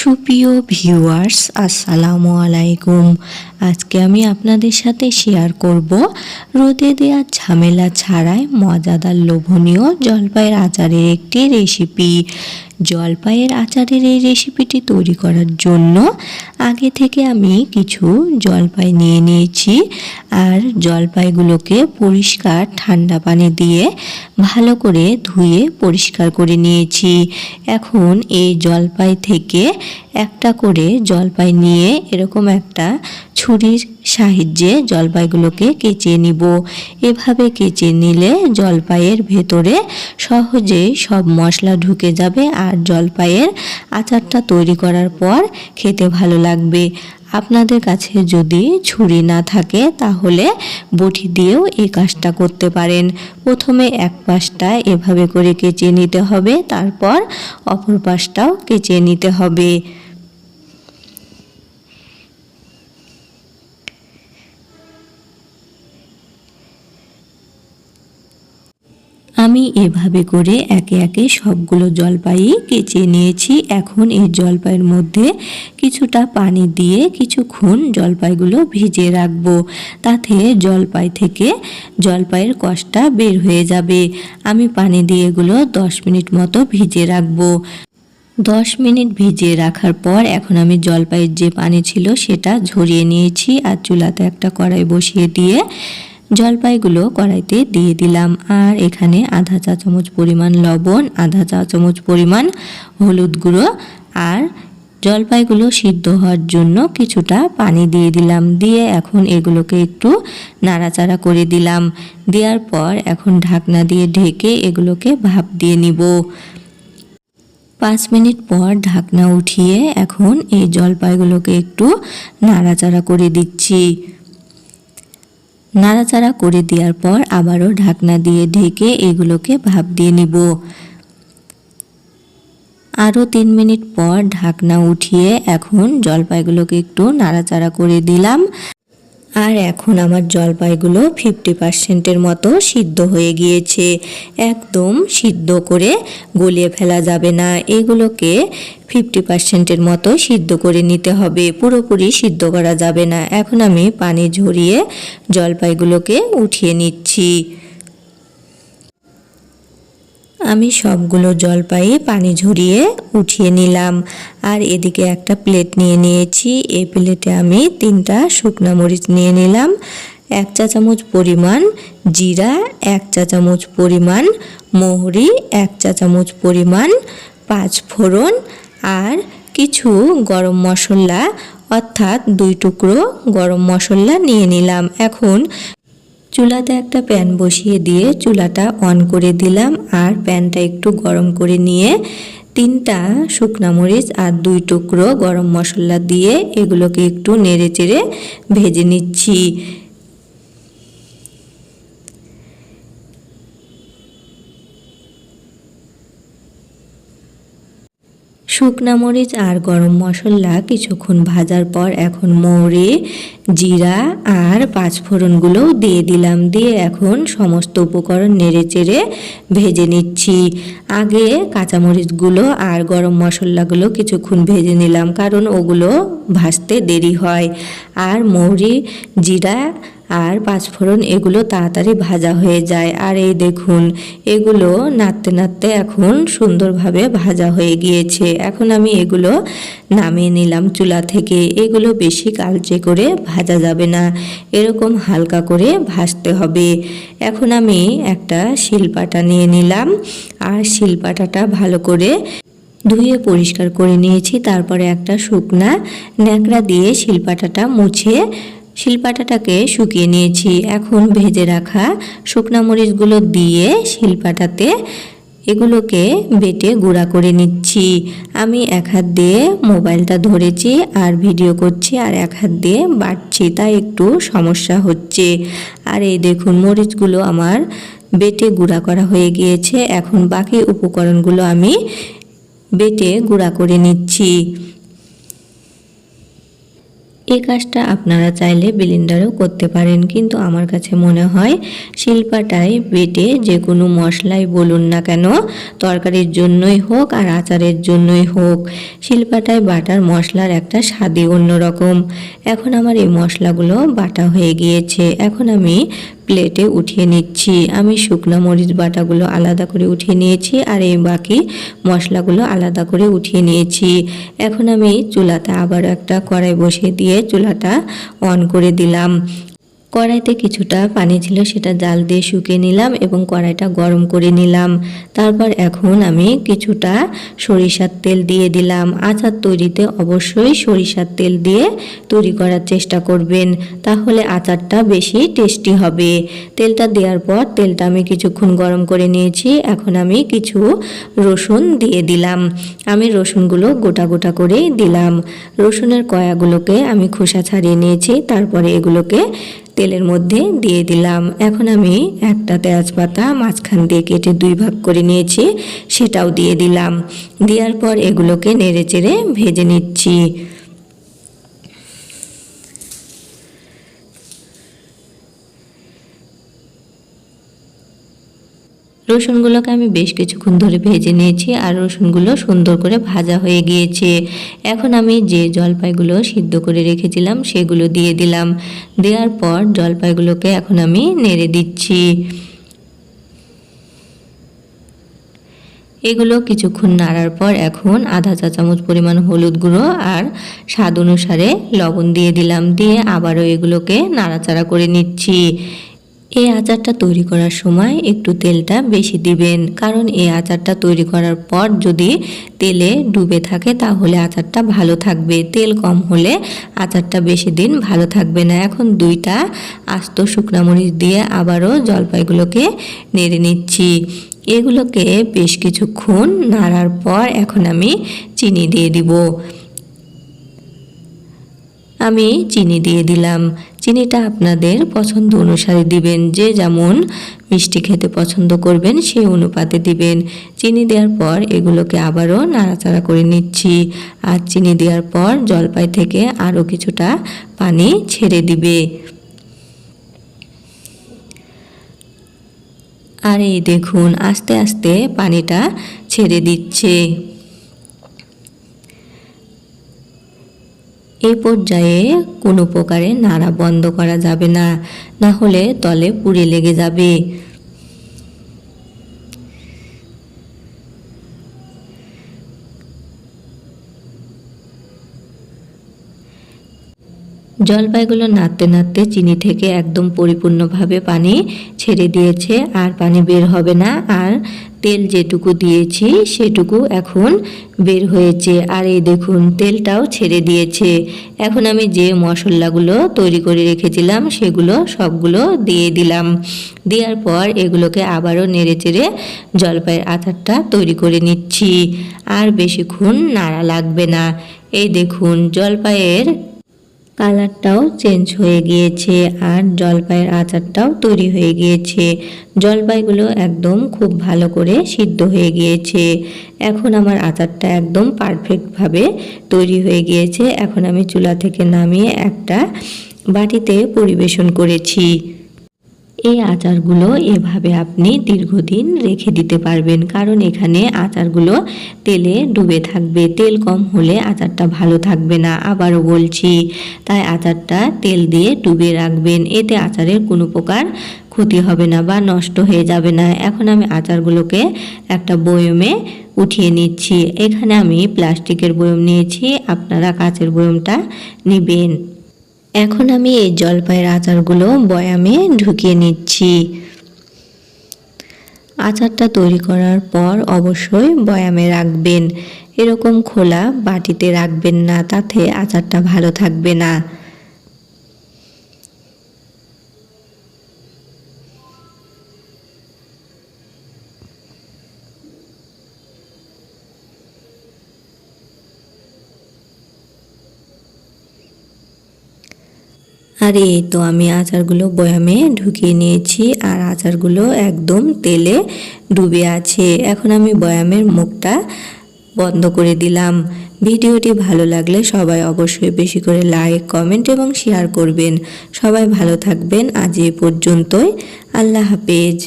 সুপ্রিয় ভিউয়ার্স, আসসালামু আলাইকুম। আজকে আমি আপনাদের সাথে শেয়ার করব রোদে দেওয়া ঝামেলা ছাড়াই মজাদার লোভনীয় জলপাইয়ের আচারের একটি রেসিপি। জলপাইয়ের আচারের এই রেসিপিটি তৈরি করার জন্য আগে থেকে আমি কিছু জলপাই নিয়ে নিয়েছি আর জলপাইগুলোকে পরিষ্কার ঠান্ডা পানি দিয়ে ভালো করে ধুয়ে পরিষ্কার করে নিয়েছি। এখন এই জলপাই থেকে একটা করে জলপাই নিয়ে এরকম একটা ছুরির সাহায্যে জলপাইগুলোকে কেচে নিব। এভাবে কেচে নিলে জলপাইয়ের ভেতরে সহজেই সব মশলা ঢুকে যাবে আর জলপাইয়ের আচারটা তৈরি করার পর খেতে ভালো লাগবে। আপনাদের কাছে যদি ছুরি না থাকে তাহলে বটি দিয়েও এই কাজটা করতে পারেন। প্রথমে এক পাশটা এভাবে করে কেচে নিতে হবে, তারপর অপর পাশটাও কেচে নিতে হবে। আমি এভাবে করে একে একে সবগুলো জলপাই কেচে নিয়েছি। এখন এই জলপাইয়ের মধ্যে কিছুটা পানি দিয়ে কিছুক্ষণ জলপাইগুলো ভিজিয়ে রাখবো, তাতে জলপাই থেকে জলপাইয়ের কষটা বের হয়ে যাবে। আমি পানি দিয়ে এগুলো 10 মিনিট মতো ভিজিয়ে রাখবো। 10 মিনিট ভিজিয়ে রাখার পর এখন আমি জলপাইয়ের যে পানি ছিল সেটা ঝরিয়ে নিয়েছি আর চুলাতে একটা কড়াই বসিয়ে দিয়ে জলপাইগুলো কড়াইতে দিয়ে দিলাম। আর এখানে আধা চা চামচ পরিমাণ লবণ, আধা চা চামচ পরিমাণ হলুদ গুঁড়ো আর জলপাইগুলো সিদ্ধ হওয়ার জন্য কিছুটা পানি দিয়ে দিলাম। দিয়ে এখন এগুলোকে একটু নাড়াচাড়া করে দিলাম। দেওয়ার পর এখন ঢাকনা দিয়ে ঢেকে এগুলোকে ভাপ দিয়ে নিব। 5 মিনিট পর ঢাকনা উঠিয়ে এখন এই জলপাইগুলোকে একটু নাড়াচাড়া করে দিচ্ছি। নাড়াচাড়া করে দেওয়ার পর আবারও ঢাকনা দিয়ে ঢেকে এগুলোকে ভাপ দিয়ে নিব। আরও 3 মিনিট পর ঢাকনা উঠিয়ে এখন জলপাইগুলোকে একটু নাড়াচাড়া করে দিলাম। আর এখন আমার জলপাইগুলো 50%-এর মতো সিদ্ধ হয়ে গিয়েছে। একদম সিদ্ধ করে গলিয়ে ফেলা যাবে না, এগুলোকে 50%-এর মতো সিদ্ধ করে নিতে হবে, পুরোপুরি সিদ্ধ করা যাবে না। এখন আমি পানি ঝরিয়ে জলপাইগুলোকে উঠিয়ে নিচ্ছি। আমি সবগুলো জলপাই পানি ঝরিয়ে উঠিয়ে নিলাম। আর এদিকে একটা প্লেট নিয়ে নিয়েছি। এই প্লেটে আমি 3টা শুকনো মরিচ নিয়ে নিলাম, 1 চা চামচ পরিমাণ জিরা, 1 চা চামচ পরিমাণ মৌরি, 1 চা চামচ পরিমাণ 5 ফোড়ন আর কিছু গরম মশলা অর্থাৎ 2 টুকরো গরম মশলা নিয়ে নিলাম। এখন চুলাতে একটা প্যান বসিয়ে দিয়ে চুলাটা অন করে দিলাম আর প্যানটা একটু গরম করে নিয়ে 3টা শুকনা মরিচ আর 2 টুকরো গরম মশলা দিয়ে এগুলোকে একটু নেড়েচেড়ে ভেজে নিচ্ছি। শুকনা মরিচ আর গরম মশলা কিছুক্ষণ ভাজার পর এখন মৌরি, জিরা আর 5 ফোড়নগুলো দিয়ে দিলাম। দিয়ে এখন সমস্ত উপকরণ নেড়েচেড়ে ভেজে নিচ্ছি। আগে কাঁচামরিচগুলো আর গরম মশলাগুলো কিছুক্ষণ ভেজে নিলাম, কারণ ওগুলো ভাজতে দেরি হয়। আর মৌরি, জিরা আর 5 ফোড়ন এগুলো তাড়াতাড়ি ভাজা হয়ে যায়। আর এই দেখুন এগুলো নাড়তে নাড়তে এখন সুন্দরভাবে ভাজা হয়ে গিয়েছে। এখন আমি এগুলো নামিয়ে নিলাম চুলা থেকে। এগুলো বেশি কালচে করে ভাজা যাবে না, এরকম হালকা করে ভাজতে হবে। এখন আমি একটা শিলপাটা নিয়ে নিলাম আর শিলপাটাটা ভালো করে ধুয়ে পরিষ্কার করে নিয়েছি। তারপরে একটা শুকনা ন্যাকড়া দিয়ে শিলপাটাটা মুছে শিলপাটাটাকে শুকিয়ে নিয়েছি। এখন ভেজে রাখা শুকনা মরিচগুলো দিয়ে শিলপাটাতে এগুলোকে বেটে গুঁড়া করে নিচ্ছি। আমি এক হাত দিয়ে মোবাইলটা ধরেছি আর ভিডিও করছি আর এক হাত দিয়ে বাটছি, তাই একটু সমস্যা হচ্ছে। আর এই দেখুন মরিচগুলো আমার বেটে গুঁড়া করা হয়ে গিয়েছে। এখন বাকি উপকরণগুলো আমি বেটে গুঁড়া করে নিচ্ছি। এই কাজটা আপনারা চাইলে ব্লেন্ডারেও করতে পারেন, কিন্তু আমার কাছে মনে হয় শিলপাটায় বেটে যে কোনো মশলাই বলুন না কেন, তরকারির জন্যই হোক আর আচারের জন্যই হোক, শিলপাটায় বাটার মশলার একটা স্বাদই অন্যরকম। এখন আমার এই মশলাগুলো বাটা হয়ে গিয়েছে, এখন আমি প্লেটে উঠিয়ে নিচ্ছি। আমি শুকনো মরিচ বাটাগুলো আলাদা করে উঠিয়ে নিয়েছি আর এই বাকি মশলাগুলো আলাদা করে উঠিয়ে নিয়েছি। এখন আমি চুলাতে আবার একটা কড়াই বসিয়ে দিয়ে চুলাটা অন করে দিলাম। কড়াইতে কিছুটা পানি ছিল, সেটা জাল দিয়ে শুকিয়ে নিলাম এবং কড়াইটা গরম করে নিলাম। তারপর এখন আমি কিছুটা সরিষার তেল দিয়ে দিলাম। আচার তৈরিতে অবশ্যই সরিষার তেল দিয়ে তৈরি করার চেষ্টা করবেন, তাহলে আচারটা বেশি টেস্টি হবে। তেলটা দেওয়ার পর তেলটা আমি কিছুক্ষণ গরম করে নিয়েছি। এখন আমি কিছু রসুন দিয়ে দিলাম। আমি রসুনগুলো গোটা গোটা করেই দিলাম। রসুনের কয়াগুলোকে আমি খোসা ছাড়িয়ে নিয়েছি, তারপরে এগুলোকে তেলের মধ্যে দিয়ে দিলাম। এখন আমি একটা তেজপাতা মাঝখান দিয়ে কেটে 2 ভাগ করে নিয়েছি, সেটাও দিয়ে দিলাম। দেওয়ার পর এগুলোকে নেড়েচেড়ে ভেজে নিচ্ছি। রসুনগুলোকে আমি বেশ কিছুক্ষণ ধরে ভেজে নিয়েছি আর রসুনগুলো সুন্দর করে ভাজা হয়ে গিয়েছে। এখন আমি যে জলপাইগুলো সিদ্ধ করে রেখেছিলাম সেগুলো দিয়ে দিলাম। দেওয়ার পর জলপাইগুলোকে এখন আমি নেড়ে দিচ্ছি। এগুলো কিছুক্ষণ নাড়ার পর এখন আধা চা চামচ পরিমাণ হলুদ গুঁড়ো আর স্বাদ অনুসারে লবণ দিয়ে দিলাম। দিয়ে আবারও এগুলোকে নাড়াচাড়া করে নিচ্ছি। এই আচারটা তৈরি করার সময় একটু তেলটা বেশি দিবেন, কারণ এই আচারটা তৈরি করার পর যদি তেলে ডুবে থাকে তাহলে আচারটা ভালো থাকবে। তেল কম হলে আচারটা বেশি দিন ভালো থাকবে না। এখন 2টা আস্ত শুকনো মরিচ দিয়ে আবারও জলপাইগুলোকে নেড়ে নিচ্ছি। এগুলোকে বেশ কিছুক্ষণ নাড়ার পর এখন আমি চিনি দিয়ে দিব। আমি চিনি দিয়ে দিলাম। চিনিটা আপনাদের পছন্দ অনুসারে দিবেন, যে যেমন মিষ্টি খেতে পছন্দ করবেন সেই অনুপাতে দিবেন। চিনি দেওয়ার পর এগুলোকে আবারও নাড়াচাড়া করে নিচ্ছি। আর চিনি দেওয়ার পর জলপাই থেকে আরও কিছুটা পানি ছেড়ে দিবে। আর এই দেখুন আস্তে আস্তে পানিটা ছেড়ে দিচ্ছে। এই পর্যায়ে কোনো প্রকারে নাড়া বন্ধ করা যাবে না, না হলে তলে পুড়ে লেগে যাবে। জলপাইগুলো নাড়তে নাড়তে চিনি থেকে একদম পরিপূর্ণভাবে পানি ছেড়ে দিয়েছে, আর পানি বের হবে না। আর তেল যেটুকু দিয়েছি সেটুকু এখন বের হয়েছে। আর এই দেখুন তেলটাও ছেড়ে দিয়েছে। এখন আমি যে মশলাগুলো তৈরি করে রেখেছিলাম সেগুলো সবগুলো দিয়ে দিলাম। দেওয়ার পর এগুলোকে আবারও নেড়েচেড়ে জলপাইয়ের আচারটা তৈরি করে নিচ্ছি। আর বেশিক্ষণ নাড়া লাগবে না। এই দেখুন জলপাইয়ের কালারটাও চেঞ্জ হয়ে গিয়েছে আর জলপাইয়ের আচারটাও তৈরি হয়ে গিয়েছে। জলপাইগুলো একদম খুব ভালো করে সিদ্ধ হয়ে গিয়েছে। এখন আমার আচারটা একদম পারফেক্টভাবে তৈরি হয়ে গিয়েছে। এখন আমি চুলা থেকে নামিয়ে একটা বাটিতে পরিবেশন করেছি। এই আচারগুলো এভাবে আপনি দীর্ঘদিন রেখে দিতে পারবেন, কারণ এখানে আচারগুলো তেলে ডুবে থাকবে। তেল কম হলে আচারটা ভালো থাকবে না, আবারও বলছি। তাই আচারটা তেল দিয়ে ডুবিয়ে রাখবেন, এতে আচারের কোনো প্রকার ক্ষতি হবে না বা নষ্ট হয়ে যাবে না। এখন আমি আচারগুলোকে একটা বয়মে উঠিয়ে নিচ্ছি। এখানে আমি প্লাস্টিকের বয়ম নিয়েছি, আপনারা কাঁচের বয়মটা নেবেন। এখন আমি এই জলপাইয়ের আচারগুলো বয়ামে ঢুকিয়ে নিচ্ছি। আচারটা তৈরি করার পর অবশ্যই বয়ামে রাখবেন, এরকম খোলা বাটিতে রাখবেন না, তাতে আচারটা ভালো থাকবে না। আর এই তো আমি আচারগুলো বয়ামে ঢুকিয়ে নিয়েছি আর আচারগুলো একদম তেলে ডুবে আছে। এখন আমি বয়ামের মুখটা বন্ধ করে দিলাম। ভিডিওটি ভালো লাগলে সবাই অবশ্যই বেশি করে লাইক, কমেন্ট এবং শেয়ার করবেন। সবাই ভালো থাকবেন। আজ এ পর্যন্তই। আল্লাহ হাফেজ।